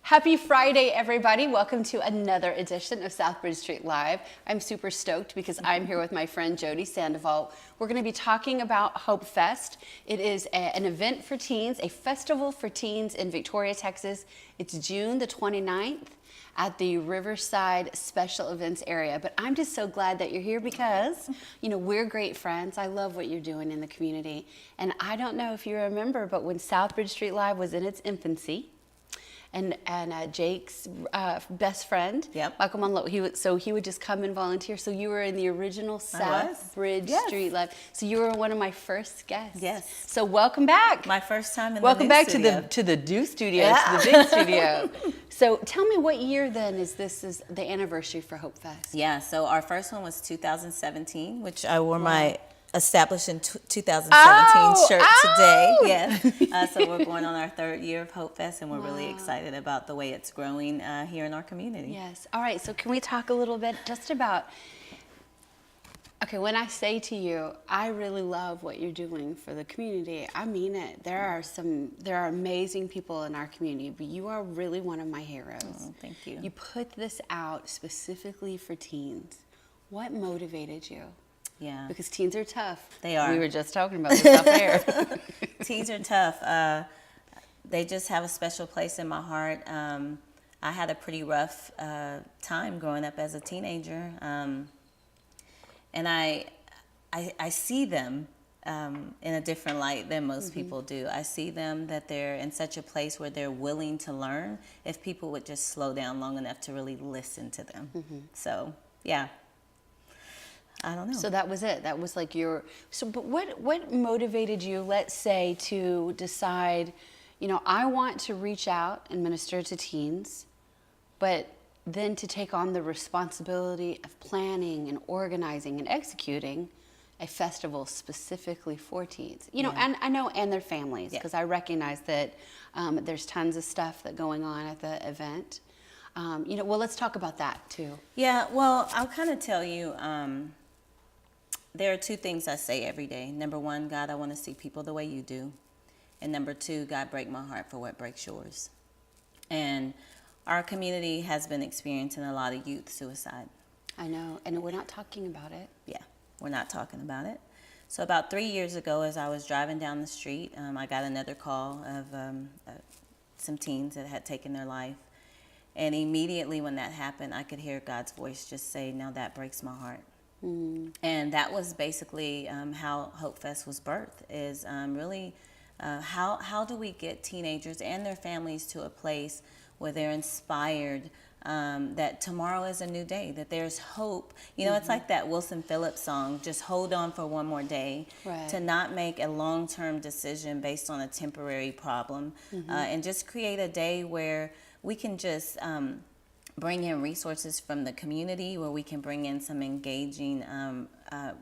Happy Friday, everybody. Welcome to another edition of Southbridge Street Live. I'm super stoked because I'm here with my friend Jodi Sandoval. We're going to be talking about HOPEFEST. It is an event for teens, a festival for teens in Victoria, Texas. It's June the 29th at the Riverside Special Events area. But I'm just so glad that you're here because, you know, we're great friends. I love what you're doing in the community. And I don't know if you remember, but when Southbridge Street Live was in its infancy, and Jake's best friend, Michael Monlow, he would just come and volunteer. So you were in the original Southbridge Street Live. So you were one of my first guests. Yes. So welcome back. My first time in welcome the new back studio. to the new studio, to the big studio. So tell me, what year then is the anniversary for HOPEFEST? Yeah. So our first one was 2017, which I wore my established in 2017 shirt today. Yes. So we're going on our third year of HOPEFEST, and we're really excited about the way it's growing here in our community. Yes. All right. So can we talk a little bit just about, okay, when I say to you, I really love what you're doing for the community, I mean it. There are amazing people in our community, but you are really one of my heroes. Oh, thank you. You put this out specifically for teens. What motivated you? Yeah. Because teens are tough. They are. We were just talking about this off air. Teens are tough. They just have a special place in my heart. I had a pretty rough time growing up as a teenager. And I see them in a different light than most people do. I see them that they're in such a place where they're willing to learn if people would just slow down long enough to really listen to them. So, yeah. I don't know. So that was it. That was like but what motivated you, let's say, to decide, you know, I want to reach out and minister to teens, but then to take on the responsibility of planning and organizing and executing a festival specifically for teens, you know, and I know, and their families, because I recognize that there's tons of stuff that going on at the event. You know, well, let's talk about that too. Yeah, well, I'll kind of tell you, there are two things I say every day. Number one, God, I want to see people the way you do. And number two, God, break my heart for what breaks yours. And our community has been experiencing a lot of youth suicide. I know, and we're not talking about it. Yeah, we're not talking about it. So about 3 years ago, as I was driving down the street, I got another call of some teens that had taken their life. And immediately when that happened, I could hear God's voice just say, "No, that breaks my heart." And that was basically how HOPEFEST was birthed, is really how do we get teenagers and their families to a place where they're inspired that tomorrow is a new day, that there's hope. You know, it's like that Wilson Phillips song, just hold on for one more day, to not make a long-term decision based on a temporary problem, and just create a day where we can just bring in resources from the community, where we can bring in some engaging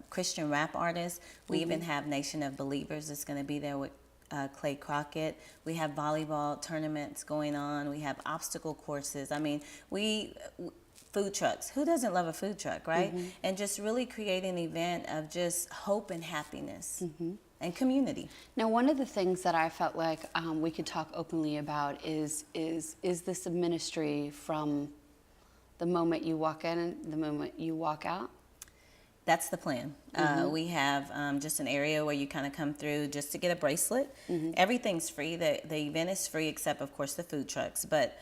Christian rap artists. We even have Nation of Believers that's going to be there with Clay Crockett. We have volleyball tournaments going on. We have obstacle courses. I mean, food trucks. Who doesn't love a food truck, right? And just really create an event of just hope and happiness and community. Now, one of the things that I felt like we could talk openly about is this a ministry from the moment you walk in and the moment you walk out? That's the plan. We have just an area where you kind of come through just to get a bracelet. Everything's free. The event is free except, of course, the food trucks. But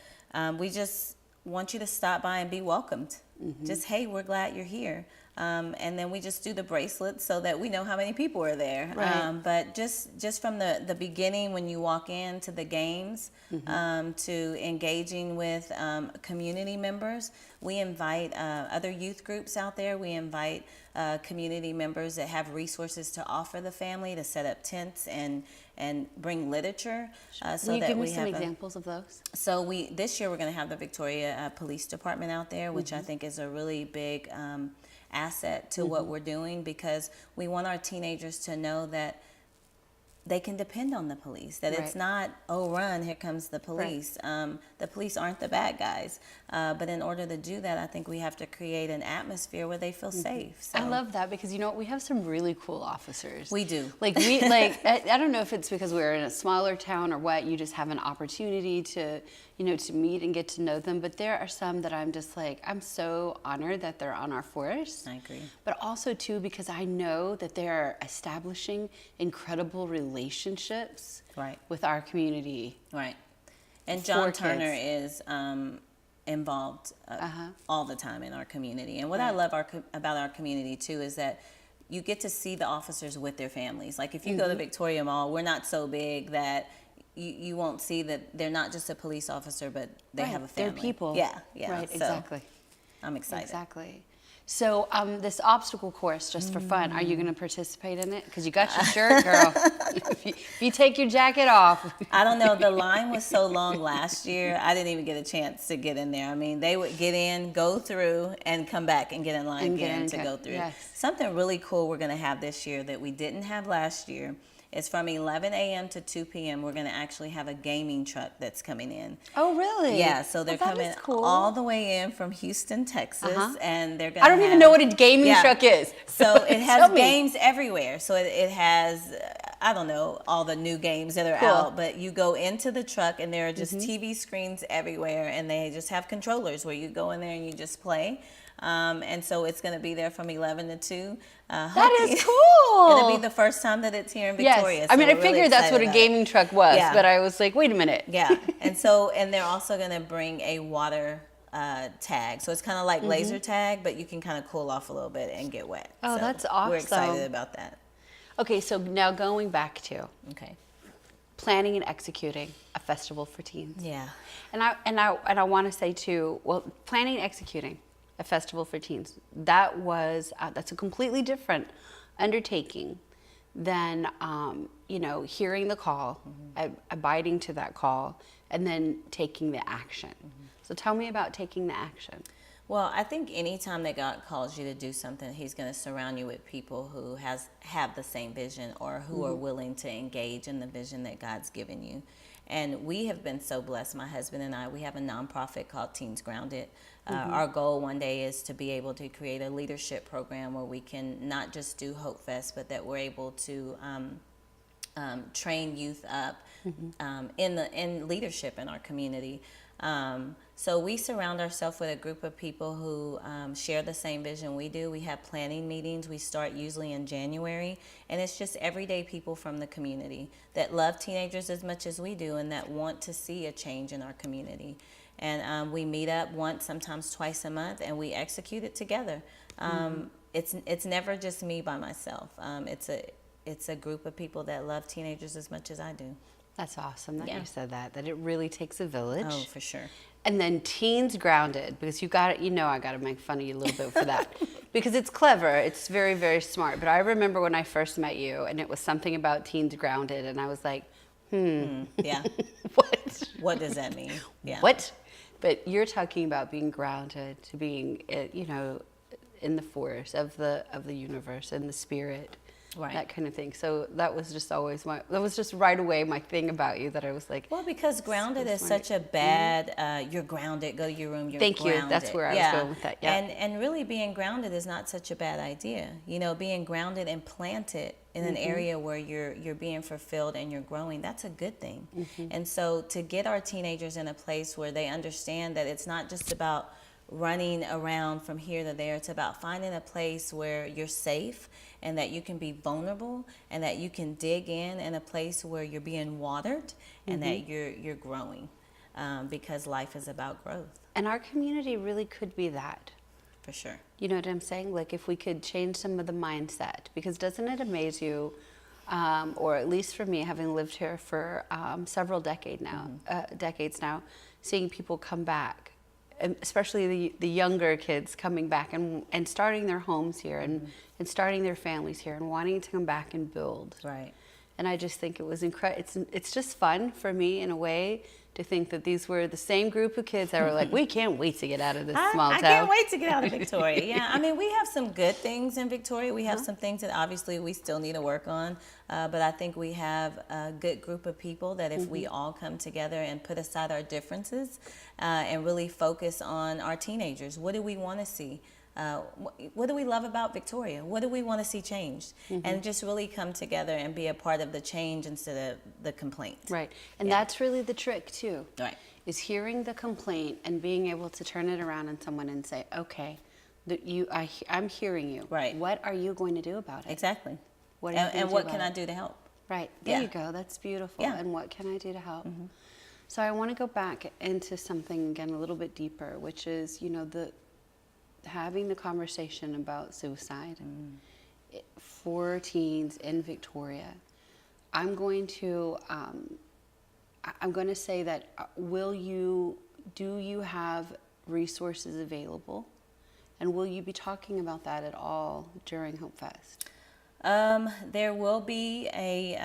we just want you to stop by and be welcomed. Just, hey, we're glad you're here. And then we just do the bracelet so that we know how many people are there. But just from the beginning, when you walk in, to the games, to engaging with community members, we invite other youth groups out there. We invite community members that have resources to offer the family, to set up tents and bring literature. Will you give me some examples of those? So this year we're going to have the Victoria Police Department out there, which I think is a really big asset to what we're doing, because we want our teenagers to know that they can depend on the police, that it's not, oh, run, here comes the police. The police aren't the bad guys. But in order to do that, I think we have to create an atmosphere where they feel safe. So. I love that, because, you know, we have some really cool officers. We do. Like, I don't know if it's because we're in a smaller town or what, you just have an opportunity to, to meet and get to know them. But there are some that I'm just like, I'm so honored that they're on our force. I agree. But also, too, because I know that they're establishing incredible relationships Right. with our community. Right. And John For Turner kids. is involved all the time in our community. And what I Right. love about our community, too, is that you get to see the officers with their families. Like if you go to Victoria Mall, we're not so big that you won't see that they're not just a police officer, but they Right. have a family. They're people. Yeah, yeah. Right, So exactly. I'm excited. Exactly. So this obstacle course, just for fun, are you going to participate in it? Because you got your shirt, girl. if you take your jacket off. I don't know. The line was so long last year, I didn't even get a chance to get in there. I mean, they would get in, go through, and come back and get in line And get again in to again. go through. Yes. Something really cool we're going to have this year that we didn't have last year is from 11 a.m. to 2 p.m. We're going to actually have a gaming truck that's coming in. Oh, really? Yeah, so they're Well, that coming is cool. all the way in from Houston, Texas, and they're going I don't even know what a gaming truck is. So it has Tell me. games everywhere. So it has, I don't know, all the new games that are Cool. out, but you go into the truck and there are just TV screens everywhere, and they just have controllers where you go in there and you just play. And so it's going to be there from 11 to 2. That is cool. It'll be the first time that it's here in Victoria. Yes. I mean, so I we're really figured that's what a excited about it. gaming truck was, Yeah. but I was like, wait a minute. Yeah, and they're also going to bring a water tag. So it's kind of like laser tag, but you can kind of cool off a little bit and get wet. Oh, So that's We're excited awesome. about that. Okay, so now going back to Okay. planning and executing a festival for teens. Yeah. And I want to say too, well, planning and executing a festival for teens, that's a completely different undertaking than hearing the call, abiding to that call, and then taking the action. So tell me about taking the action. Well, I think anytime that God calls you to do something, He's going to surround you with people who have the same vision or who are willing to engage in the vision that God's given you. And we have been so blessed, my husband and I. We have a nonprofit called Teens Grounded. Our goal one day is to be able to create a leadership program where we can not just do HOPEFEST, but that we're able to train youth up in leadership in our community. So we surround ourselves with a group of people who share the same vision we do. We have planning meetings. We start usually in January, and it's just everyday people from the community that love teenagers as much as we do and that want to see a change in our community. And we meet up once, sometimes twice a month, and we execute it together. It's never just me by myself. It's a group of people that love teenagers as much as I do. That's awesome that Yeah. you said that it really takes a village. Oh, for sure. And then Teens Grounded, because I got to make fun of you a little bit for that. Because it's clever, it's very, very smart. But I remember when I first met you, and it was something about Teens Grounded, and I was like, Yeah. what? What does that mean? Yeah. What? But you're talking about being grounded, to being, in the force of the universe and the spirit. Right. That kind of thing. So that was just right away my thing about you that I was like, Well, because grounded is smart. such a bad, you're grounded, go to your room, you're Thank you. grounded. That's where I was going with that, yeah. And really being grounded is not such a bad idea. Being grounded and planted in an area where you're being fulfilled and you're growing, that's a good thing. And so to get our teenagers in a place where they understand that it's not just about running around from here to there, it's about finding a place where you're safe and that you can be vulnerable and that you can dig in a place where you're being watered and that you're growing, because life is about growth. and our community really could be that. For sure. You know what I'm saying? Like if we could change some of the mindset, because doesn't it amaze you, or at least for me, having lived here for several decades now, seeing people come back, and especially the younger kids coming back and starting their homes here and starting their families here and wanting to come back and build. Right. And I just think it was incredible. It's just fun for me in a way to think that these were the same group of kids that were like, we can't wait to get out of this small town. I can't wait to get out of Victoria. Yeah, I mean, we have some good things in Victoria. We have some things that obviously we still need to work on. But I think we have a good group of people that if we all come together and put aside our differences and really focus on our teenagers, what do we want to see? what do we love about Victoria? What do we want to see changed? And just really come together and be a part of the change instead of the complaint. Right. And that's really the trick too. Right. Is hearing the complaint and being able to turn it around on someone and say, okay, I'm hearing you. Right. What are you going to do about it? Exactly. What are you going to And do what about can I it? do to help? Right. There Yeah. you go. That's beautiful. Yeah. And what can I do to help? So I want to go back into something again a little bit deeper, which is, having the conversation about suicide for teens in Victoria. I'm going to say that do you have resources available? And will you be talking about that at all during HOPEFEST? There will be a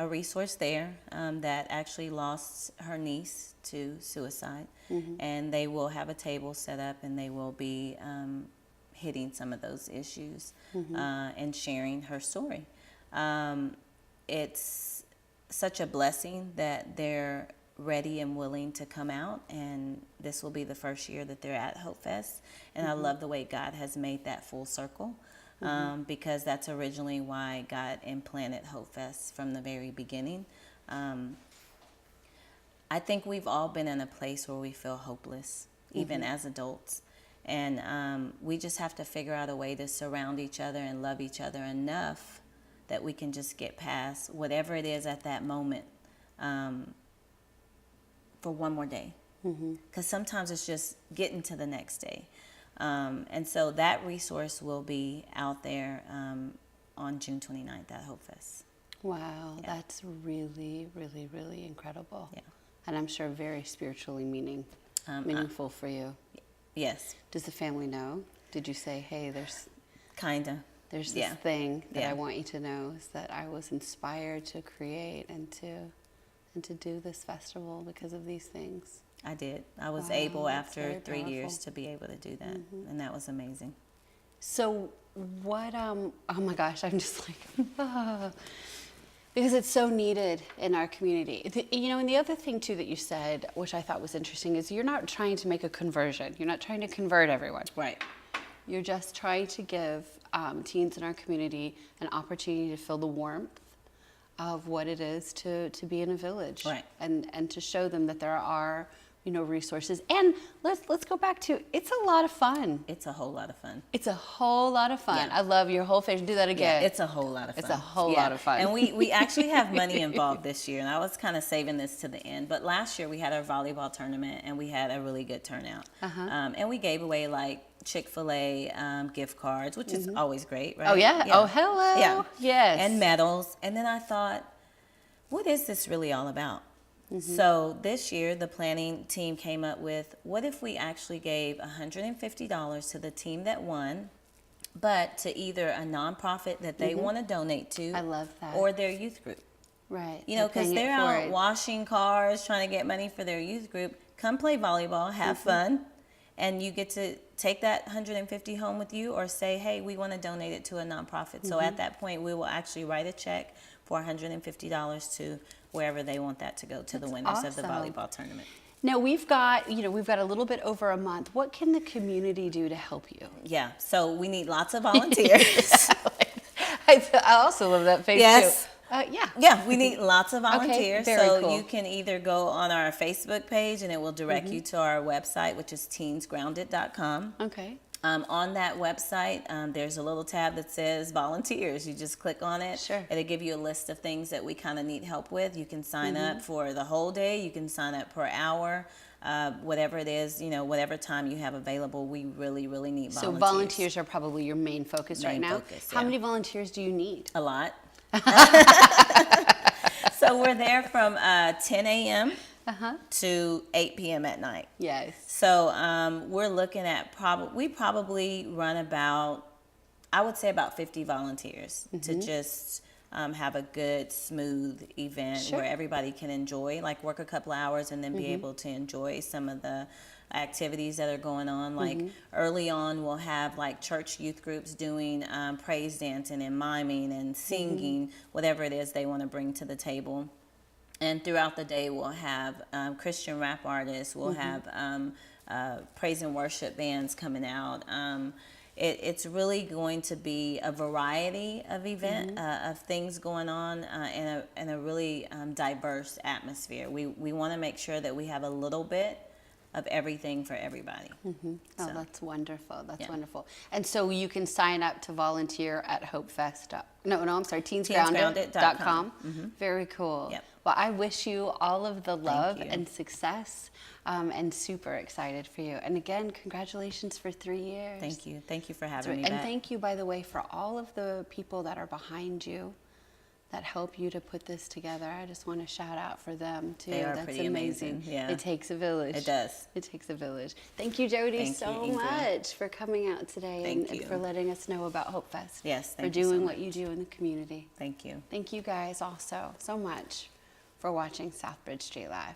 resource there that actually lost her niece to suicide, and they will have a table set up, and they will be hitting some of those issues and sharing her story. It's such a blessing that they're ready and willing to come out, and this will be the first year that they're at HOPEFEST, and I love the way God has made that full circle. Because that's originally why God implanted HOPEFEST from the very beginning. I think we've all been in a place where we feel hopeless, even as adults. And we just have to figure out a way to surround each other and love each other enough that we can just get past whatever it is at that moment for one more day. Because sometimes it's just getting to the next day. And so that resource will be out there on June 29th at HOPEFEST. Wow, that's really, really, really incredible. Yeah. And I'm sure very spiritually meaningful for you. Yes. Does the family know? Did you say, hey, there's There's this thing that I Yeah. want you to know is that I was inspired to create and to do this festival because of these things? I did. I was Wow, able that's after very 3 years powerful. to be able to do that. And that was amazing. So what, oh my gosh, I'm just like, because it's so needed in our community. And the other thing too that you said, which I thought was interesting, is you're not trying to make a conversion. You're not trying to convert everyone. Right. You're just trying to give teens in our community an opportunity to feel the warmth of what it is to be in a village. Right. And to show them that there are, resources. And let's go back to, it's a lot of fun. It's a whole lot of fun. It's a whole lot of fun. Yeah. I love your whole face. Do that again. Yeah, it's a whole lot of fun. It's a whole lot of fun. And we actually have money involved this year, and I was kind of saving this to the end. But last year we had our volleyball tournament, and we had a really good turnout. And we gave away like Chick-fil-A gift cards, which is always great, right? Oh, yeah? Oh, hello. Yeah. Yes. And medals. And then I thought, what is this really all about? So this year, the planning team came up with, what if we actually gave $150 to the team that won, but to either a nonprofit that they want to donate to, I love that. or their youth group. Right. Because they're out washing cars, trying to get money for their youth group. Come play volleyball, have fun, and you get to take that $150 home with you, or say, hey, we want to donate it to a nonprofit. So at that point, we will actually write a check for $150 to wherever they want that to go, to the winners of the awesome. volleyball tournament. Now we've got a little bit over a month. What can the community do to help you? Yeah, so we need lots of volunteers. I also love that face Yes. too. Yeah. Yeah, we need lots of volunteers. very So cool. you can either go on our Facebook page, and it will direct you to our website, which is teensgrounded.com. Okay. On that website, there's a little tab that says volunteers. You just click on it. Sure. It'll give you a list of things that we kind of need help with. You can sign up for the whole day. You can sign up per hour. Whatever it is, whatever time you have available, we really, really need volunteers. So volunteers are probably your main focus right Main now. focus, How yeah. many volunteers do you need? A lot. So we're there from 10 a.m. to 8 p.m. at night. Yes. So we're looking at we probably run about, I would say about 50 volunteers to just have a good, smooth event Sure. where everybody can enjoy, like work a couple hours and then be able to enjoy some of the activities that are going on. Like early on, we'll have like church youth groups doing praise dancing and miming and singing, whatever it is they want to bring to the table. And throughout the day, we'll have Christian rap artists. We'll have praise and worship bands coming out. It's really going to be a variety of of things going on in a really diverse atmosphere. We want to make sure that we have a little bit of everything for everybody. Oh, So, that's wonderful. That's yeah. wonderful. And so you can sign up to volunteer at HOPEFest. I'm sorry, teensgrounded.com. teensgrounded.com. Very cool. Yep. Well, I wish you all of the love you. and success, and super excited for you. And again, congratulations for 3 years. Thank you. Thank you for having That's me right. And back. thank you, by the way, for all of the people that are behind you that help you to put this together. I just want to shout out for them too. They are That's pretty amazing. Yeah. It takes a village. It does. It takes a village. Thank you, Jodi, Thank so you, Ingrid. much for coming out today Thank and you. for letting us know about HOPEFest. Yes, for thank you so doing what much. you do in the community. Thank you. Thank you guys also so much for watching Southbridge Street Live.